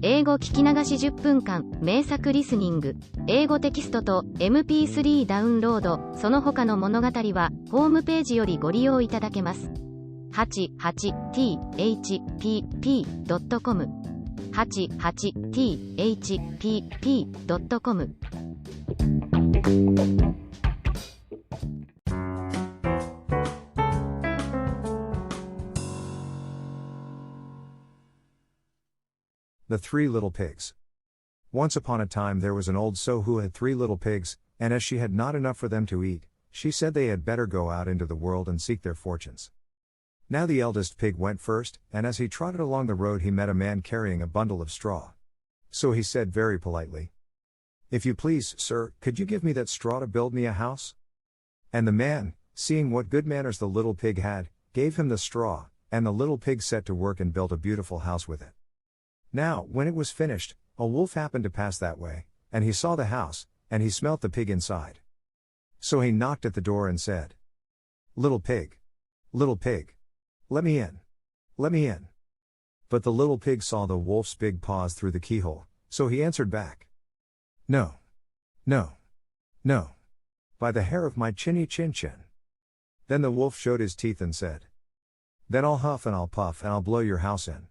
英語聞き流し10分間、名作リスニング、英語テキストと MP3 ダウンロード、その他の物語は、ホームページよりご利用いただけます。88thpp.com 88thpp.com The Three Little Pigs. Once upon a time there was an old sow who had 3 little pigs, and as she had not enough for them to eat, she said they had better go out into the world and seek their fortunes. Now the eldest pig went first, and as he trotted along the road he met a man carrying a bundle of straw. So he said very politely, "If you please, sir, could you give me that straw to build me a house?" And the man, seeing what good manners the little pig had, gave him the straw, and the little pig set to work and built a beautiful house with it. Now, when it was finished, a wolf happened to pass that way, and he saw the house, and he smelt the pig inside. So he knocked at the door and said, little pig, let me in. Let me in." But the little pig saw the wolf's big paws through the keyhole, so he answered back, "No. No. No. By the hair of my chinny chin chin." Then the wolf showed his teeth and said, "Then I'll huff and I'll puff and I'll blow your house in."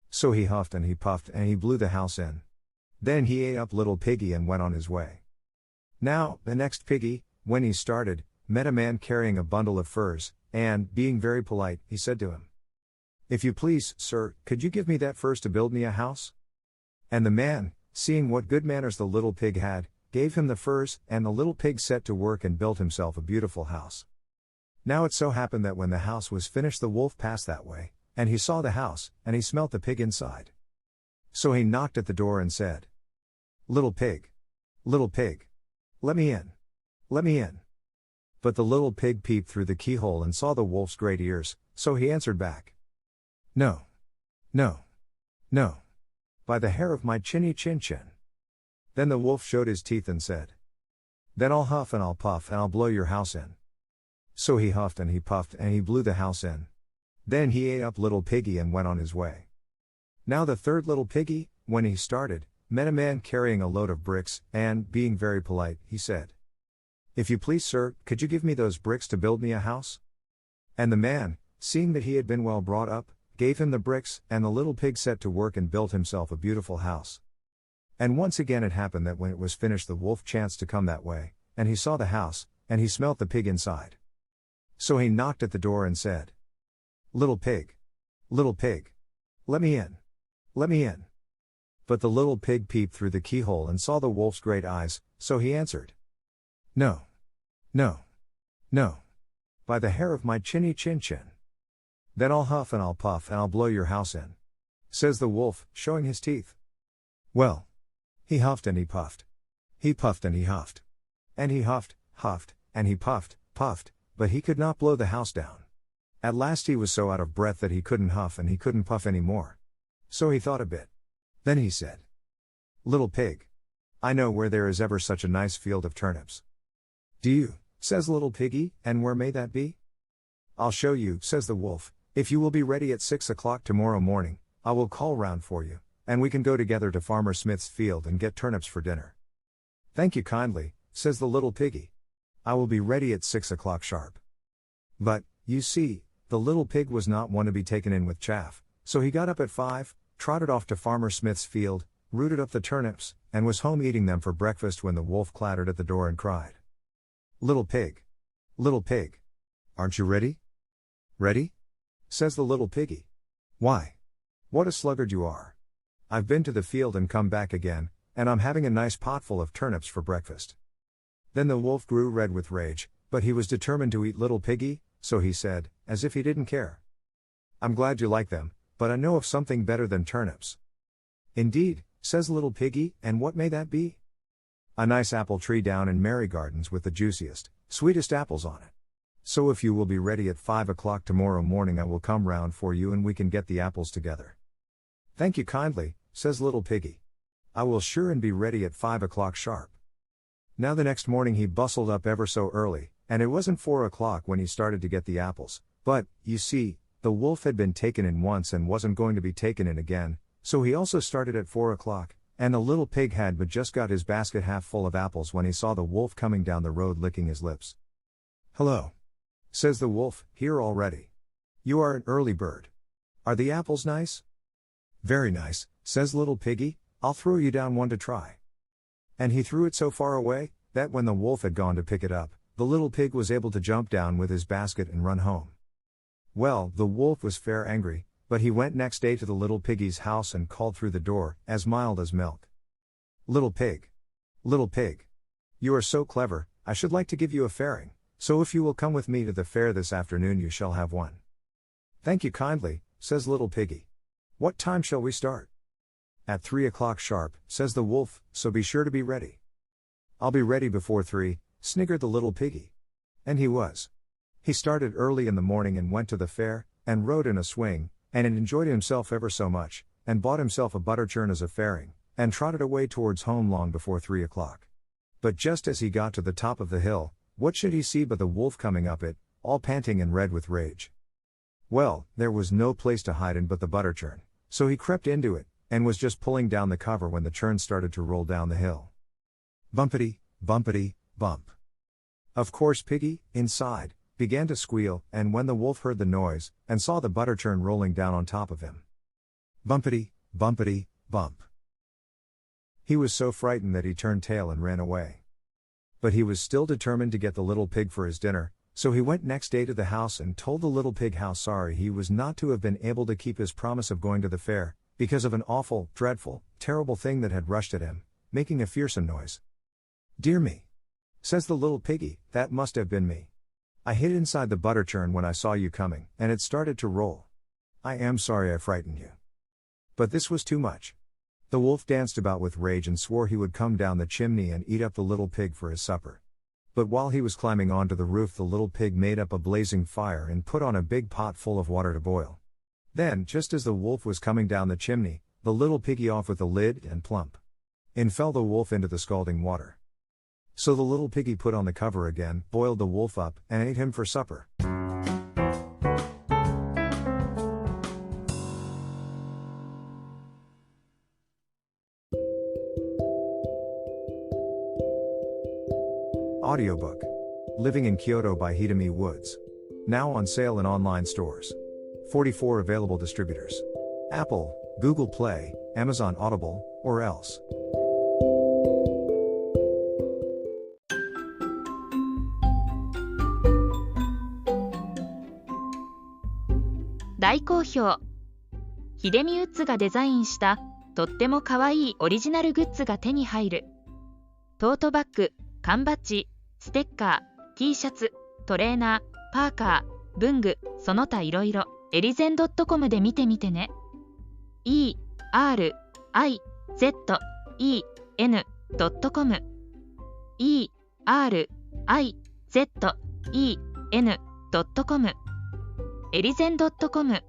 So he huffed and he puffed and he blew the house in. Then he ate up little piggy and went on his way. Now, the next piggy, when he started, met a man carrying a bundle of furs, and, being very polite, he said to him, "If you please, sir, could you give me that furs to build me a house?" And the man, seeing what good manners the little pig had, gave him the furs, and the little pig set to work and built himself a beautiful house. Now it so happened that when the house was finished the wolf passed that way, and he saw the house, and he smelt the pig inside. So he knocked at the door and said, little pig, let me in. Let me in." But the little pig peeped through the keyhole and saw the wolf's great ears, so he answered back, "No. No. No. By the hair of my chinny chin chin." Then the wolf showed his teeth and said, "Then I'll huff and I'll puff and I'll blow your house in." So he huffed and he puffed and he blew the house in. Then he ate up little piggy and went on his way. Now the third little piggy, when he started, met a man carrying a load of bricks, and, being very polite, he said, "If you please, sir, could you give me those bricks to build me a house?" And the man, seeing that he had been well brought up, gave him the bricks, and the little pig set to work and built himself a beautiful house. And once again it happened that when it was finished the wolf chanced to come that way, and he saw the house, and he smelt the pig inside. So he knocked at the door and said, little pig, let me in. Let me in." But the little pig peeped through the keyhole and saw the wolf's great eyes, so he answered, "No. No. No. By the hair of my chinny chin chin. Then I'll huff and I'll puff and I'll blow your house in," says the wolf, showing his teeth. Well, he huffed and he puffed. He puffed and he huffed. And he huffed, and he puffed, but he could not blow the house down. At last he was so out of breath that he couldn't huff and he couldn't puff any more. So he thought a bit. Then he said, "Little pig, I know where there is ever such a nice field of turnips." "Do you?" says little piggy, "and where may that be?" "I'll show you," says the wolf. "If you will be ready at 6 o'clock tomorrow morning, I will call round for you, and we can go together to Farmer Smith's field and get turnips for dinner." "Thank you kindly," says the little piggy. "I will be ready at 6 o'clock sharp." But, you see, the little pig was not one to be taken in with chaff, so he got up at 5, trotted off to Farmer Smith's field, rooted up the turnips, and was home eating them for breakfast when the wolf clattered at the door and cried, little pig, aren't you ready?" "Ready?" says the little piggy. "Why? What a sluggard you are. I've been to the field and come back again, and I'm having a nice potful of turnips for breakfast." Then the wolf grew red with rage, but he was determined to eat little piggy, so he said, as if he didn't care, "I'm glad you like them, but I know of something better than turnips." "Indeed," says little piggy, "and what may that be?" "A nice apple tree down in Mary Gardens with the juiciest, sweetest apples on it. So if you will be ready at 5 o'clock tomorrow morning I will come round for you and we can get the apples together." "Thank you kindly," says little piggy. "I will sure and be ready at 5 o'clock sharp." Now the next morning he bustled up ever so early, and it wasn't 4 o'clock when he started to get the apples, but, you see, the wolf had been taken in once and wasn't going to be taken in again, So he also started at 4 o'clock, and the little pig had but just got his basket half full of apples when he saw the wolf coming down the road licking his lips. "Hello," says the wolf, "here already. You are an early bird. Are the apples nice?" "Very nice," says little piggy, "I'll throw you down one to try." And he threw it so far away, that when the wolf had gone to pick it up, the little pig was able to jump down with his basket and run home. Well, the wolf was fair angry, but he went next day to the little piggy's house and called through the door, as mild as milk. Little pig, you are so clever, I should like to give you a fairing, so if you will come with me to the fair this afternoon you shall have one." "Thank you kindly," says little piggy. "What time shall we start?" "At 3 o'clock sharp," says the wolf, "so be sure to be ready." "I'll be ready before 3, sniggered the little piggy. And he was. He started early in the morning and went to the fair, and rode in a swing, and enjoyed himself ever so much, and bought himself a butter churn as a fairing, and trotted away towards home long before 3 o'clock. But just as he got to the top of the hill, what should he see but the wolf coming up it, all panting and red with rage. Well, there was no place to hide in but the butter churn, so he crept into it, and was just pulling down the cover when the churn started to roll down the hill. Bumpity, bumpity, bump. Of course Piggy, inside, began to squeal, and when the wolf heard the noise, and saw the butter churn rolling down on top of him. Bumpity, bumpity, bump. He was so frightened that he turned tail and ran away. But he was still determined to get the little pig for his dinner, so he went next day to the house and told the little pig how sorry he was not to have been able to keep his promise of going to the fair, because of an awful, dreadful, terrible thing that had rushed at him, making a fearsome noise. "Dear me," says the little piggy, "that must have been me. I hid inside the butter churn when I saw you coming, and it started to roll. I am sorry I frightened you." But this was too much. The wolf danced about with rage and swore he would come down the chimney and eat up the little pig for his supper. But while he was climbing onto the roof, the little pig made up a blazing fire and put on a big pot full of water to boil. Then, just as the wolf was coming down the chimney, the little piggy off with the lid, and plump! In fell the wolf into the scalding water. So the little piggy put on the cover again, boiled the wolf up, and ate him for supper. Audiobook. Living in Kyoto by Hidemi Woods. Now on sale in online stores. 44 available distributors. Apple, Google Play, Amazon Audible, or else. 大好評。ヒデミウッズがデザインしたとってもかわいいオリジナルグッズが手に入る。トートバッグ、缶バッジ、ステッカー、T シャツ、トレーナー、パーカー、文具、その他いろいろ、エリゼン .com で見てみてね。erizen.com erizen.com エリゼン .com。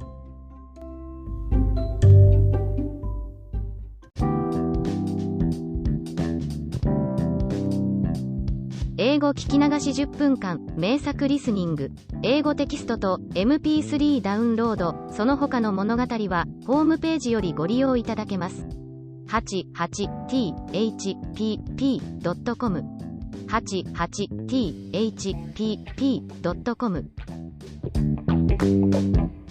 英語聞き流し10分間名作リスニング。英語テキストと MP3 ダウンロード、その他の物語はホームページよりご利用いただけます。88thpp.com 88thpp.com